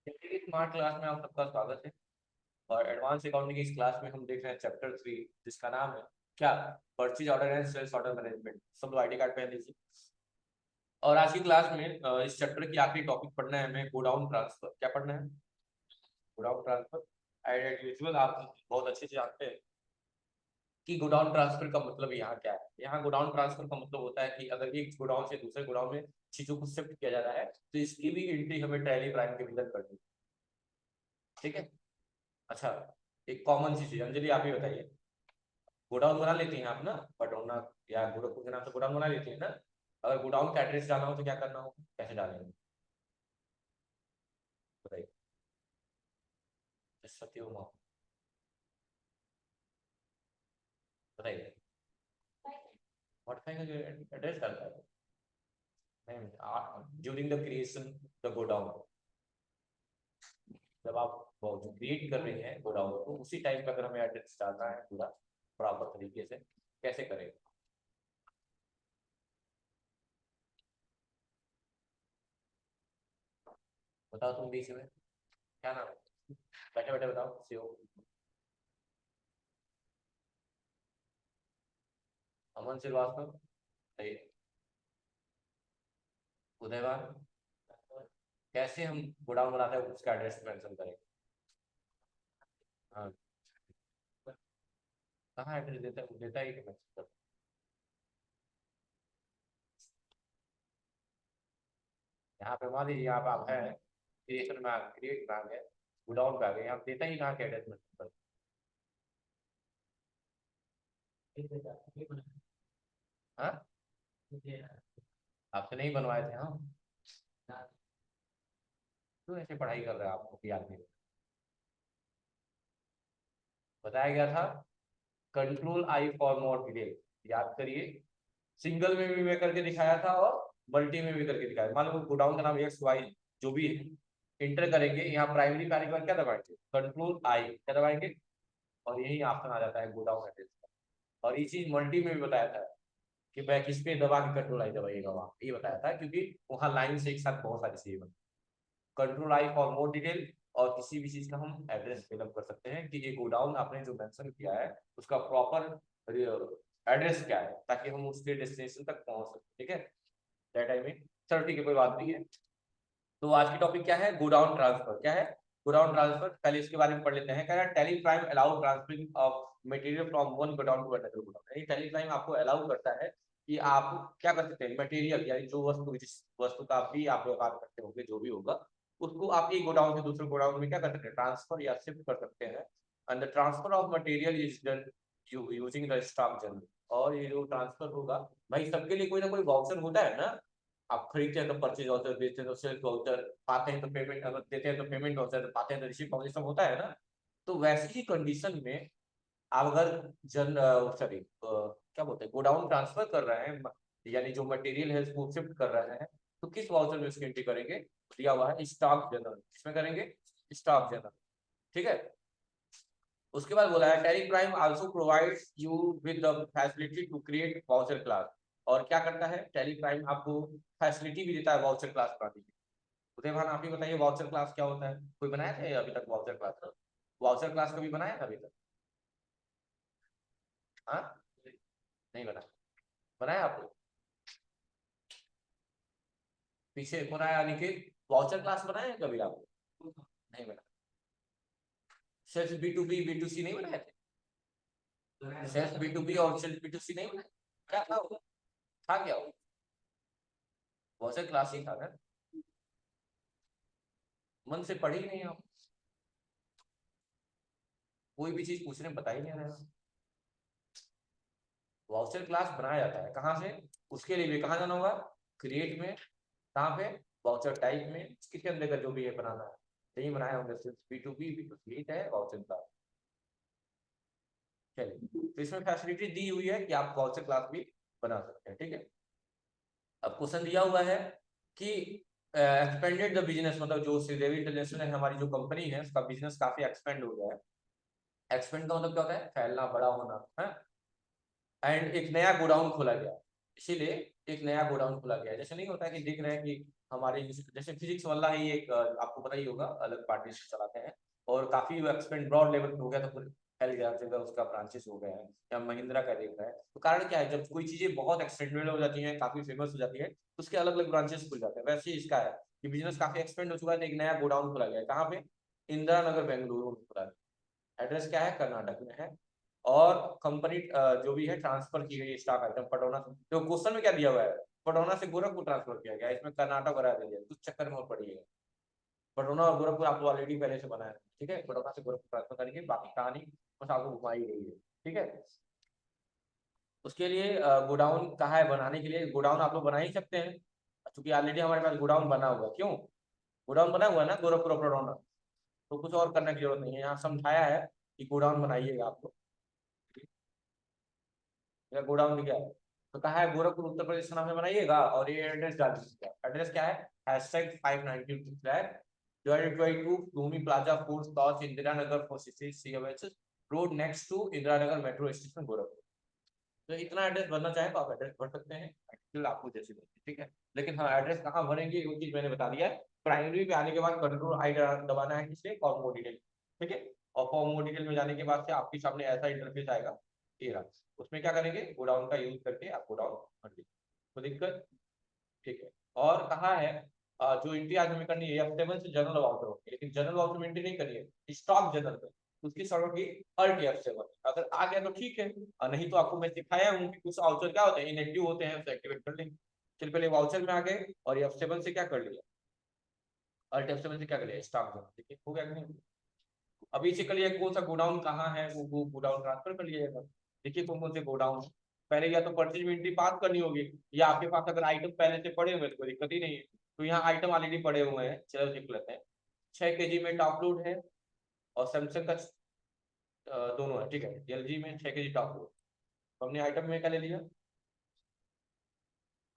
Smart class में आप सबका स्वागत है। और एडवांस अकाउंटिंग की इस क्लास में हम देख रहे हैं चैप्टर 3, जिसका नाम है क्या, purchase order and sales order management. सब लोग आईडी कार्ड पहन लीजिए। और आज की क्लास में इस चैप्टर की आखिरी टॉपिक पढ़ना है हमें, गोडाउन ट्रांसफर। क्या पढ़ना है? Godown transfer. एज यूजुअल आप बहुत अच्छे से जानते हैं कि गोडाउन ट्रांसफर का मतलब यहाँ क्या है। यहाँ गोडाउन ट्रांसफर का मतलब होता है कि अगर एक गोडाउन से दूसरे गोडाउन में चीजों को शिफ्ट किया जा रहा है तो इसकी भी एंट्री हमें टैली प्राइम के भीतर करनी है। ठीक है। अच्छा, एक कॉमन चीज है, अंजलि आप ही बताइए। गोडाउन बना लेती हैं आप ना, पटौना या गोरखपुर के नाम से गोडाउन बना लेती है ना। अगर गोडाउन का एड्रेस डालना हो तो क्या करना होगा, कैसे डालेंगे बताइए। सत्यम बताइए। मॉडिफाई का एड्रेस डालता है नहीं, during the creation the godown. जब आप वो जो क्रिएट कर रही हैं गोडाउन को, उसी टाइप का अगर हमें एड्रेस डालना है पूरा प्रॉपर तरीके से, कैसे करेंगे? बताओ तुम बीच में क्या नाम है, बैठे बैठे बताओ सीओ। अमन श्रीवास्तव। सही। उदयवान। कैसे हम गोडाउन बनाते हैं उसका एड्रेस मेंशन करेंगे? हाँ, कहाँ एड्रेस देता है, देता ही नहीं मेंशन। यहाँ पे मान लीजिए यहाँ पे आप है क्रिएशन में क्रिएट में आ गए, गोडाउन पे आ गए, यहाँ पे देता ही कहाँ के एड्रेस मेंशन कर। हाँ, आपसे नहीं बनवाए थे हम। क्यों ऐसे पढ़ाई कर रहे हैं, आपको याद नहीं? बताया गया था control I for more detail. याद करिए। सिंगल में भी मैं करके दिखाया था और मल्टी में भी करके दिखाया। मान लो गोडाउन का नाम एक्स वाई जो भी है, इंटर करेंगे, यहाँ प्राइमरी पैराग्राफ क्या दबाएंगे, कंट्रोल आई क्या दबाएंगे, और यही ऑप्शन आ जाता है गोडाउन एड्रेस का। और ये चीज मल्टी में भी बताया था कि मैं किस पे दबा के कंट्रोल आई दबाइएगा, वहां ये बताया था क्योंकि वहां लाइन से एक साथ बहुत सारी चीजें बनती। Control I for more detail. और किसी भी चीज का हम एड्रेस फिलअप कर सकते हैं कि ये गोडाउन आपने जो मेंशन किया है उसका प्रॉपर एड्रेस क्या है, ताकि हम उसके डेस्टिनेशन तक पहुंच सके। ठीक है, दैट आई मीन। चलो ठीक है, कोई बात नहीं है। तो आज की टॉपिक क्या है, गोडाउन ट्रांसफर। क्या है गोडाउन ट्रांसफर? पहले इसके बारे में पढ़ लेते हैं। कह रहा है Tally Prime allow transferring of material from one godown to another godown. यानी टेली प्राइम आपको अलाउ करता है कि आप क्या कर सकते हैं, मटेरियल यानी जो वस्तु, जिस वस्तु का भी आप व्यवहार करते होंगे, जो भी होगा, उसको आप एक गोडाउन से दूसरे गोडाउन में क्या कर सकते हैं, ट्रांसफर या शिफ्ट कर सकते हैं। And the transfer of material is done using the stock general. और ये जो ट्रांसफर होगा, भाई सबके लिए कोई ना कोई वाउचर होता है ना। आप खरीदते हैं तो परचेज वाउचर, बेचते हैं तो सेल्स वाउचर, पाते हैं तो पेमेंट, अगर देते हैं तो पेमेंट वाउचर, पाते हैं तो रिसीव वाउचर, सब होता है ना। तो वैसी ही कंडीशन में आप अगर जन सॉरी क्या बोलते हैं, गोडाउन ट्रांसफर कर रहे हैं, यानी जो मटेरियल है उसको शिफ्ट कर रहे हैं, तो किस वाउचर में उसकी एंट्री करेंगे? दिया हुआ है स्टॉक जनरल। किसमें करेंगे? Stock journal. ठीक है। उसके बाद बोला है Tally Prime also provides you with the facility to create voucher class. और क्या करता है टेली प्राइम, आपको फैसिलिटी भी देता है वाउचर क्लास बनाने की। उदय भान आप ही बताइए वाउचर क्लास क्या होता है? कोई बनाया था अभी तक वाउचर क्लास? वाउचर क्लास कभी बनाया था अभी तक? हाँ, नहीं बनाया। बनाया आपको? पीछे बनाया निखिल, वाउचर क्लास बनाया है कभी आपको? नहीं बनाया। Self B to B to C नहीं बनाए थे? सेल्फ बी टू बी और सेल्फ बी टू सी नहीं बनाए? क्या था वो? था क्या वो? वाउचर क्लास ही था ना। मन से पढ़ी नहीं आप, कोई भी चीज पूछने बता ही नहीं रहे। वाउचर क्लास बनाया जाता है कहाँ से? उसके लिए भी कहाँ जाना होगा, क्रिएट में। कहाँ पे? वाउचर टाइप में, किसके अंदर का जो भी है बनाना है, यही बनाए होंगे। सिर्फ बी टू सी है वाउचर क्लास। चलिए, तो इसमें फैसिलिटी दी हुई है कि आप वाउचर क्लास भी बना सकते हैं। ठीक है। अब क्वेश्चन दिया हुआ है कि एक्सपेंडेड द बिजनेस, मतलब जो श्रीदेवी इंटरनेशनल है हमारी जो कंपनी है, उसका बिजनेस काफी एक्सपेंड हो गया है। एक्सपेंड का मतलब क्या होता है, फैलना, बड़ा होना है। एंड एक नया गोडाउन खोला गया, इसीलिए एक नया गोडाउन खोला गया। जैसे नहीं होता है कि दिख रहे हैं कि हमारे जैसे फिजिक्स वाला ही एक आपको पता ही होगा, अलग पार्टनरशिप चलाते हैं और काफी एक्सपेंड ब्रॉड लेवल पे हो गया, तो फिर हेल्थ जगह उसका ब्रांचेस हो गया है, या महिंद्रा का देख रहा है। तो कारण क्या है, जब कोई चीजें बहुत एक्सटेंडेड हो जाती हैं, काफी फेमस हो जाती है, तो उसके अलग अलग ब्रांचेस खुल जाते हैं। वैसे ही इसका है कि बिजनेस काफी एक्सपेंड हो चुका है, तो एक नया गोडाउन खुला गया है। कहाँ पे? इंदिरा नगर बेंगलुरु में खुला है। एड्रेस क्या है? कर्नाटक में है। और कंपनी जो भी है ट्रांसफर की गई स्टॉक आइटम पटौना, जो क्वेश्चन में क्या दिया हुआ है, पटौना से गोरखपुर ट्रांसफर किया गया, इसमें कर्नाटक बना दिया, कुछ चक्कर में और पड़िएगा। पटौना और गोरखपुर आपको ऑलरेडी पहले से बनाया है, ठीक है। पटौना से गोरखपुर ट्रांसफर करेंगे, बाकी कहानी बस आपको घुमाई गई है, ठीक है। उसके लिए गोडाउन कहाँ है बनाने के लिए? गोडाउन आप लोग बना ही सकते हैं, क्योंकि ऑलरेडी हमारे पास गोडाउन बना हुआ है। क्यों? गोडाउन बना हुआ है ना गोरखपुर और पटौना, तो कुछ और करने की जरूरत नहीं है। यहाँ समझाया है कि गोडाउन बनाइएगा आपको, या गोडाउन दिख गया है तो कहा है गोरखपुर उत्तर प्रदेश नाम से बनाइएगा, और ये एड्रेस डाल दीजिएगा। एड्रेस क्या है? Hashtag 592 flat divided by 2 Bhoomi plaza 4 टॉच Indira Nagar 466 COH road next to Indira Nagar metro station Gorakhpur. तो इतना एड्रेस भरना चाहे तो आप एड्रेस भर सकते हैं, एक्चुअली आपको जैसे भरते, ठीक है। लेकिन हाँ, एड्रेस कहाँ भरेंगे वो चीज मैंने बता दिया है। प्राइमरी पे आने के बाद कंट्रोल आई दबाना है, किससे? फॉर मोर डिटेल, ठीक है। और फॉर मोर डिटेल में जाने के बाद से आपके सामने ऐसा इंटरफेस आएगा, ये रहा। उसमें क्या करेंगे? गोडाउन का यूज करके आप गोडाउन भर दीजिए, कोई दिक्कत? ठीक है। और कहा है जो एंट्री आज हमें करनी है F7 से जनरल वाउचर होगी, लेकिन जनरल वाउचर में एंट्री नहीं करनी है, स्टॉक जनरल पे उसकी सॉर्ट होगी अल्ट F7। अगर आ गया तो ठीक है, और नहीं तो आपको मैं सिखाया हूँ कि कुछ वाउचर क्या होते हैं, इनएक्टिव होते हैं, उसे एक्टिवेट कर लेंगे। चल पहले वाउचर में आ गए, और F7 से क्या कर लिया, अल्ट F7 से क्या कर लिया, स्टॉक जनरल, ठीक है, हो गया कि नहीं? अभी से कल कौन सा गोडाउन कहाँ है, वो गोडाउन ट्रांसफर कर लिया जाएगा। देखिए कौन कौन से गोडाउन है। पहले या तो परचेज में एंट्री पास करनी होगी, या आपके पास अगर आइटम पहले से पड़े हुए तो कोई दिक्कत ही नहीं है। तो यहाँ आइटम ऑलरेडी पड़े हुए हैं, चलो देख लेते हैं। 6 kg में टॉप लोड है, और सैमसंग का दोनों है, ठीक है। LG में 6 kg टॉप लोड, तो हमने आइटम में क्या ले लिया।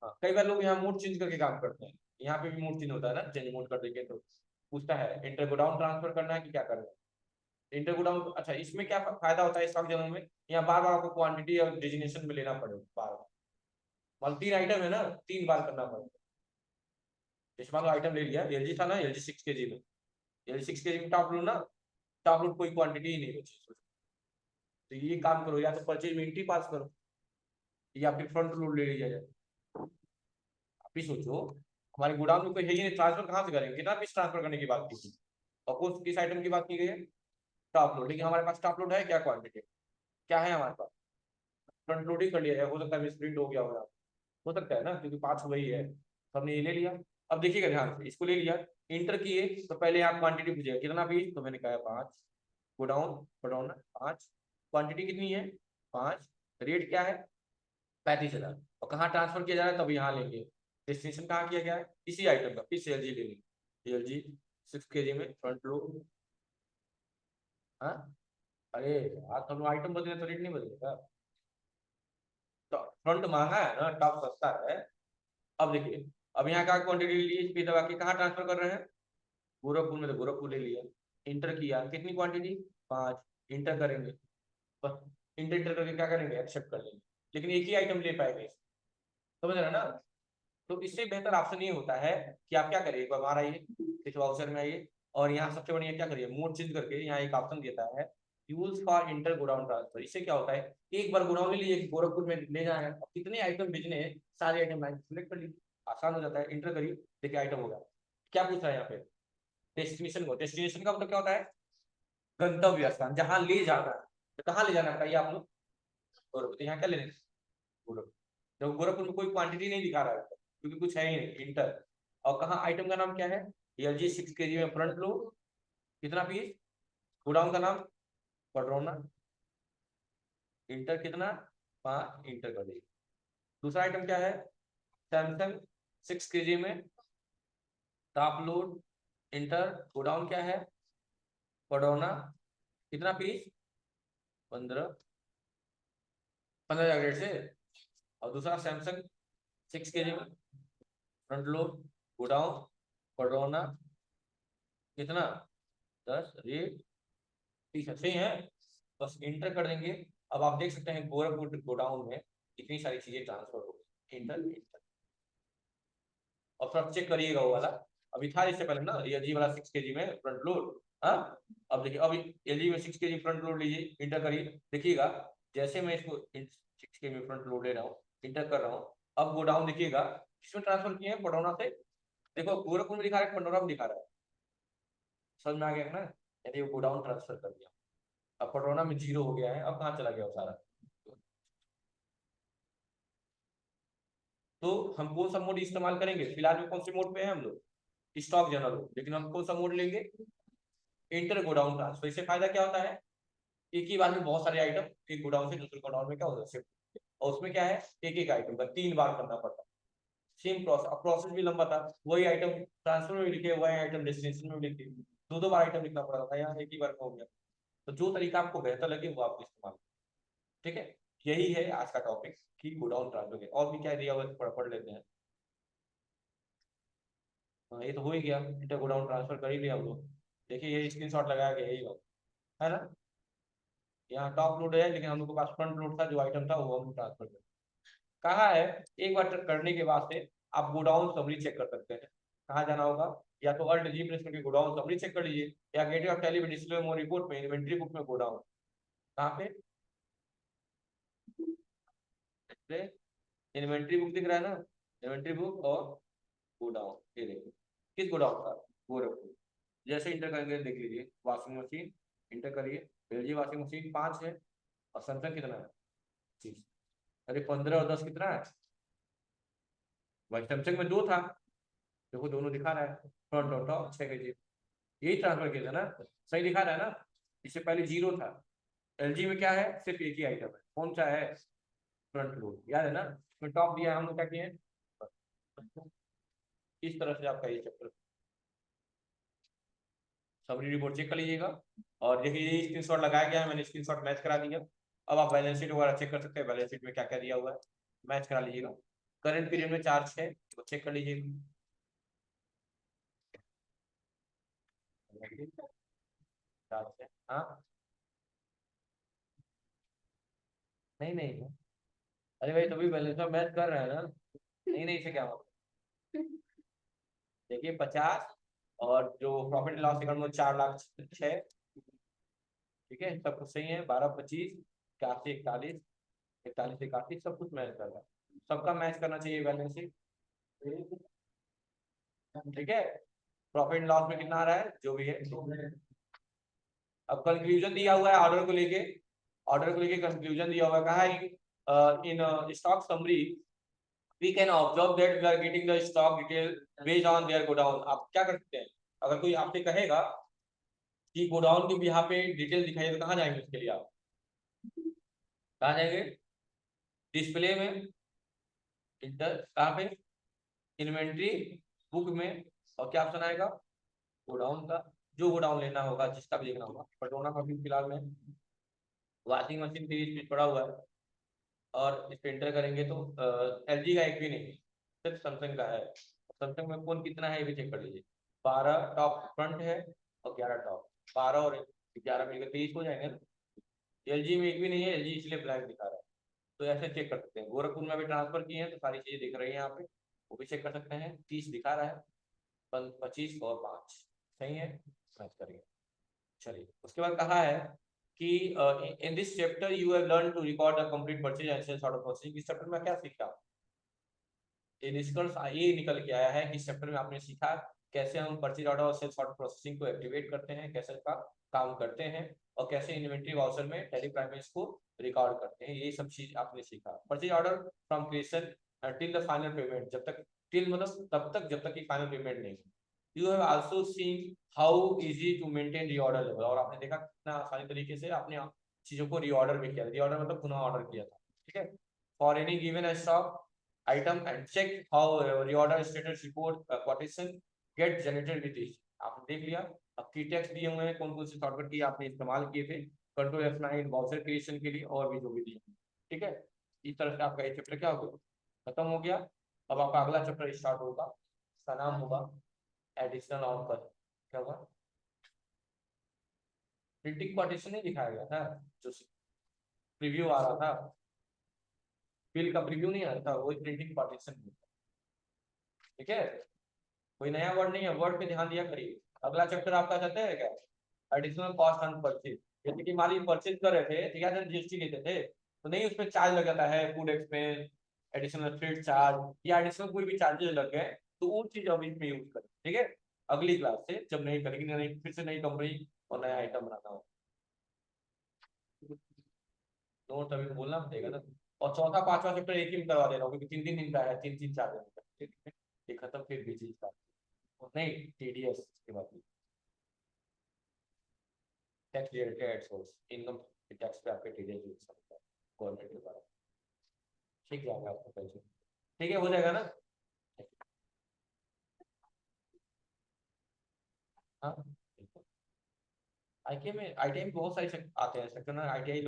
हाँ, कई बार लोग यहाँ मोड चेंज करके काम करते हैं, यहाँ पे भी मोड चेंज होता है ना, चेंज मोड कर देंगे तो पूछता है इंटर गोडाउन ट्रांसफर करना है कि क्या करना है। इंटर गोडाउन, अच्छा इसमें क्या फायदा होता है स्टॉक जनरल में, यहाँ बार बार आपको क्वांटिटी और डेजिग्नेशन में लेना पड़ेगा, बार बार। मान 3 आइटम है ना, 3 बार करना पड़ेगा। जैसे मान लो आइटम ले लिया, LG था ना, LG 6 kg में, LG 6 kg में टॉप लोड ना, टॉप लोड कोई क्वांटिटी ही नहीं बची। तो ये काम करो, या तो परचेज में एंट्री पास करो, या फिर फ्रंट लोड ले लिया जाए। आप ही सोचो, हमारे गोडाउन में कोई है ही नहीं, ट्रांसफर कहाँ से करेंगे? कितना पीस ट्रांसफर करने की बात की थी, और कौन किस आइटम की बात की गई है? Top load. लेकिन हमारे पास टॉप लोड है क्या, क्वांटिटी क्या है हमारे पास? फ्रंट लोड ही कर लिया है, हो सकता है मिसप्रिंट हो गया होगा, हो सकता है ना, क्योंकि पार्ट्स वही है, तो हमने ये ले लिया। अब देखिएगा ध्यान से, इसको ले लिया, इंटर किए, तो पहले आप क्वांटिटी पूछिएगा कितना पीस, तो मैंने कहा 5। गोडाउन गोडाउन 5, क्वांटिटी कितनी है? 5। रेट क्या है? 35,000। और कहाँ ट्रांसफर किया जा रहा है? तब यहाँ लेंगे। डेस्टिनेशन कहाँ किया गया है? इसी आइटम का, फिर से LG ले लेंगे, LG 6 kg में फ्रंट लोड। हाँ, अरे यार तो आइटम बदले तो रेट नहीं बदलेगा, तो फ्रंट महंगा है ना, टॉप सस्ता है। अब देखिए, अब यहाँ का क्वांटिटी ली, स्पीड दबा के कहाँ ट्रांसफर कर रहे हैं? गोरखपुर में, तो गोरखपुर ले लिया। इंटर किया, कितनी क्वांटिटी? 5। इंटर करेंगे, बस इंटर इंटर करके क्या करेंगे? एक्सेप्ट कर लेंगे। लेकिन एक ही आइटम ले पाएंगे, समझ रहे हैं ना? तो इससे बेहतर ऑप्शन ये होता है कि आप क्या करिए, एक बार बाहर आइए, इस वाउचर में आइए, और यहाँ सबसे बढ़िया क्या करिए, मोड चेंज करके यहाँ एक ऑप्शन देता है use for inter godown transfer. इससे क्या होता है, एक बार गोडाउन ले लिए, गोरखपुर में ले जाना है, अब कितने आइटम भेजने हैं, सारे आइटम लाइन सिलेक्ट कर लीजिए, आसान हो जाता है। इंटर करिए, देखिए आइटम होगा। क्या पूछ रहा है यहाँ पे? डेस्टिनेशन को, डेस्टिनेशन का मतलब क्या होता है? गंतव्य स्थान, जहाँ ले जाना है। तो कहाँ ले जाना है बताइए आप लोग? गोरखपुर। तो यहाँ क्या लेने? गोरखपुर। जब गोरखपुर में कोई क्वांटिटी नहीं दिखा रहा है, क्योंकि कुछ है ही नहीं, इंटर। और कहाँ आइटम का नाम क्या है? LG 6 kg में फ्रंट लो, कितना पीस? गोडाउन का नाम पडरौना। इंटर कितना? 5। इंटर कर दीजिए। दूसरा आइटम क्या है? सैमसंग 6 kg में टॉप लोड। इंटर। गोडाउन क्या है? पडरौना। कितना पीस? 15। 15,000 से। और दूसरा सैमसंग 6 kg में फ्रंट लोड, गोडाउन पडरौना, कितना? 10। रेट ठीक है, सही है, बस इंटर कर देंगे। अब आप देख सकते हैं गोरखपुर गोडाउन में इतनी सारी चीजें ट्रांसफर हो गई, इंटर इंटर। और फ्रंट चेक करिएगा वो वाला, अभी था इससे पहले ना ये जी वाला 6 kg में फ्रंट लोड। हाँ, अब देखिए अभी एलजी में 6 kg फ्रंट लोड लीजिए, इंटर करिए, देखिएगा जैसे मैं इसको 6 kg में फ्रंट लोड ले रहा हूँ, इंटर कर रहा हूँ, अब गो डाउन देखिएगा किसमें ट्रांसफर किए हैं, पटौना से। देखो गोरखपुर में दिखा रहा है, पंडौरा में दिखा रहा है, समझ में आ गया ना, यदि वो गोडाउन ट्रांसफर कर दिया, अब पटौना में जीरो हो गया है, अब कहाँ चला गया वो सारा। तो हम कौन सा मोड इस्तेमाल करेंगे, फिलहाल में कौन से मोड पे हैं हम लोग, स्टॉक जनरल, लेकिन हम कौन सा मोड लेंगे, इंटर गोडाउन ट्रांसफर। इससे फायदा क्या होता है, एक ही बार में बहुत सारे आइटम एक गोडाउन से दूसरे गोडाउन में क्या होता है शिफ्ट, और उसमें क्या है एक एक आइटम का 3 बार करना पड़ता है, सेम प्रोसेस, अब प्रोसेस भी लंबा था, वही आइटम ट्रांसफर में भी लिखे, वही आइटम डेस्टिनेशन में भी लिखे, दो दो बार आइटम लिखना पड़ रहा था, यहाँ एक ही बार हो गया। तो जो तरीका आपको बेहतर लगे वो आप इस्तेमाल, ठीक है। यही है आज का टॉपिक कि गोडाउन ट्रांसफर के, और भी क्या दिया हुआ है पढ़ लेते हैं। हाँ, ये तो हो ही गया, इंटर गोडाउन ट्रांसफर कर ही लिया हम लोग, देखिए ये स्क्रीनशॉट लगाया गया यही बात है ना। यहाँ टॉप लोड है, लेकिन हम लोग के पास फ्रंट लोड था, जो आइटम था वो हम ट्रांसफर कर, कहा है एक बार करने के बाद से आप गोडाउन समरी चेक कर सकते हैं। कहाँ जाना होगा, या तो अल्ट जी प्रेस करके गोडाउन समरी चेक कर लीजिए, या गेटवे ऑफ टैली में डिस्प्ले मोर रिपोर्ट में इन्वेंट्री बुक में गोडाउन, कहाँ पे डिस्प्ले, इन्वेंट्री बुक दिख रहा है ना, इन्वेंट्री बुक और गोडाउन, ये देखिए किस गोडाउन का, गोरखपुर। जैसे इंटर करेंगे देख लीजिए, वॉशिंग मशीन इंटर करिए, एलजी वॉशिंग मशीन 5 है, और सैमसंग कितना है 25, अरे 15 और 10 कितना है, वही सैमसंग में 2 था, देखो दोनों दिखा रहा है, फ्रंट और टॉप 6 kg, यही ट्रांसफर किया था ना, सही दिखा रहा है ना, इससे पहले जीरो था। एलजी में क्या है, सिर्फ एक ही आइटम है, कौन सा है, फ्रंट लोड, याद है ना, इसमें टॉप दिया है, हम लोग क्या किए हैं, इस तरह से आपका ये चैप्टर समरी रिपोर्ट चेक कर लीजिएगा। और देखिए ये स्क्रीनशॉट लगाया गया है, मैंने स्क्रीनशॉट मैच करा दिया, अब आप बैलेंस शीट वगैरह चेक कर सकते हैं, बैलेंस शीट में क्या क्या दिया हुआ है मैच करा लीजिएगा, करंट पीरियड में चार्ज है तो चेक कर लीजिएगा। चार्ज है हाँ, नहीं नहीं, अरे भाई तभी बैलेंस में मैच कर रहे हैं ना, नहीं नहीं से क्या होगा, देखिए 50, और जो प्रॉफिट एंड लॉस अकाउंट में 4 लाख 6, ठीक है सब कुछ सही है, 12 25 81 41 41 81 सब कुछ मैच कर रहा है, सबका मैच करना चाहिए बैलेंस शीट, ठीक है। प्रॉफिट एंड लॉस में कितना आ रहा है जो भी है, अब कंक्लूजन दिया हुआ है ऑर्डर को लेके, ऑर्डर को लेके कंक्लूजन दिया हुआ है, कहा है in stock summary we can observe that we are getting the stock detail based on their godown। आप क्या कर सकते हैं, अगर कोई आपसे कहेगा कि गोडाउन के यहाँ पे डिटेल दिखाइए तो कहाँ जाएंगे उसके लिए आप, कहाँ जाएंगे, डिस्प्ले में, इंटर कहाँ पे, इन्वेंट्री बुक में, और क्या ऑप्शन आएगा, गोडाउन का, जो गोडाउन लेना होगा जिसका भी देखना होगा, पटोना का भी फिलहाल में, वॉशिंग मशीन 30 पीस पड़ा हुआ है, और इस पे एंटर करेंगे तो एलजी का एक भी नहीं, सिर्फ सैमसंग का है, सैमसंग में कौन कितना है ये भी चेक कर लीजिए, 12 टॉप फ्रंट है और 11 टॉप, 12 और 11 मिलकर 23 हो जाएंगे ना, एलजी में एक भी नहीं है, एलजी इसलिए ब्लैक दिखा रहा है, तो ऐसे चेक कर सकते हैं, गोरखपुर में अभी ट्रांसफर किए हैं तो सारी चीजें दिख रही है यहाँ पे, वो भी चेक कर सकते हैं, 30 दिखा रहा है, 25 और 5 सही है, मैच करिए। चलिए उसके बाद कहा है कि in this chapter you have learn to record the complete purchase and sales order processing, इस चैप्टर में क्या सीखा, ये निष्कर्ष ये निकल के आया है कि इस चैप्टर में आपने सीखा कैसे हम परचेज ऑर्डर और सेल्स ऑर्डर प्रोसेसिंग को एक्टिवेट करते हैं, कैसे इसका काम करते हैं, और कैसे इन्वेंट्री वाउचर में टैली प्राइमेज को रिकॉर्ड करते हैं, ये सब चीज आपने सीखा। Purchase order from creation till the final payment, जब तक, टिल मतलब तब तक जब तक कि फाइनल पेमेंट नहीं। You have also seen how easy to maintain reorder level, और आपने देखा कितना आसानी तरीके से आपने चीजों को रीऑर्डर भी किया, रीऑर्डर मतलब पुनः ऑर्डर किया था, ठीक है, for any given stock item and check how reorder status report quotation get generated with this। आपने देख लिया, अब की टेक्स्ट दिए हुए हैं, कौन कौन से शॉर्टकट की आपने इस्तेमाल किए थे, कंट्रोल F9 वाउचर क्रिएशन के लिए, और भी जो भी दिए, ठीक है। इस तरह से आपका ये चैप्टर क्या हो गया, खत्म हो गया। अब आपका अगला चैप्टर स्टार्ट होगा, उसका नाम होगा एडिशनल ऑफर, क्या होगा, प्रिंटिंग पार्टीशन नहीं दिखाया गया था, जो प्रीव्यू आ रहा था, बिल का प्रीव्यू नहीं आ रहा था, वही प्रिंटिंग पार्टीशन। ठीक है, कोई नया वर्ड नहीं है, वर्ड पे ध्यान दिया करिए। अगला चैप्टर आपका चलते है क्या, एडिशनल कॉस्ट ऑन परचेज। जैसे कि मान लीजिए परचेज कर रहे थे, ठीक है, जीएसटी लेते थे, तो नहीं उसमें चार्ज लग जाता है, food expense, additional freight charge या एडिशनल कोई भी चार्जेस लग गए, तो वो चीज अब इसमें यूज करें। ठीक है, अगली क्लास से जब नहीं करेंगे, नहीं फिर से नई कंपनी और नया आइटम बनाना हो, नोट अभी बोलना पड़ेगा ना। और चौथा पांचवा चैप्टर एक ही में करवा दे रहा हूँ, क्योंकि 3 3 दिन का है, 3 3 4 दिन का। ठीक है, ये खत्म फिर भी चीज का नहीं, टीडीएस के बाद tax related source, income tax पे आपके टीडीएस यूज सकता है गवर्नमेंट के द्वारा। ठीक है, आगे आपको पैसे, ठीक है, हो जाएगा ना। हाँ, आईटीआई में बहुत सारे आते हैं सेक्टर, आईटीआई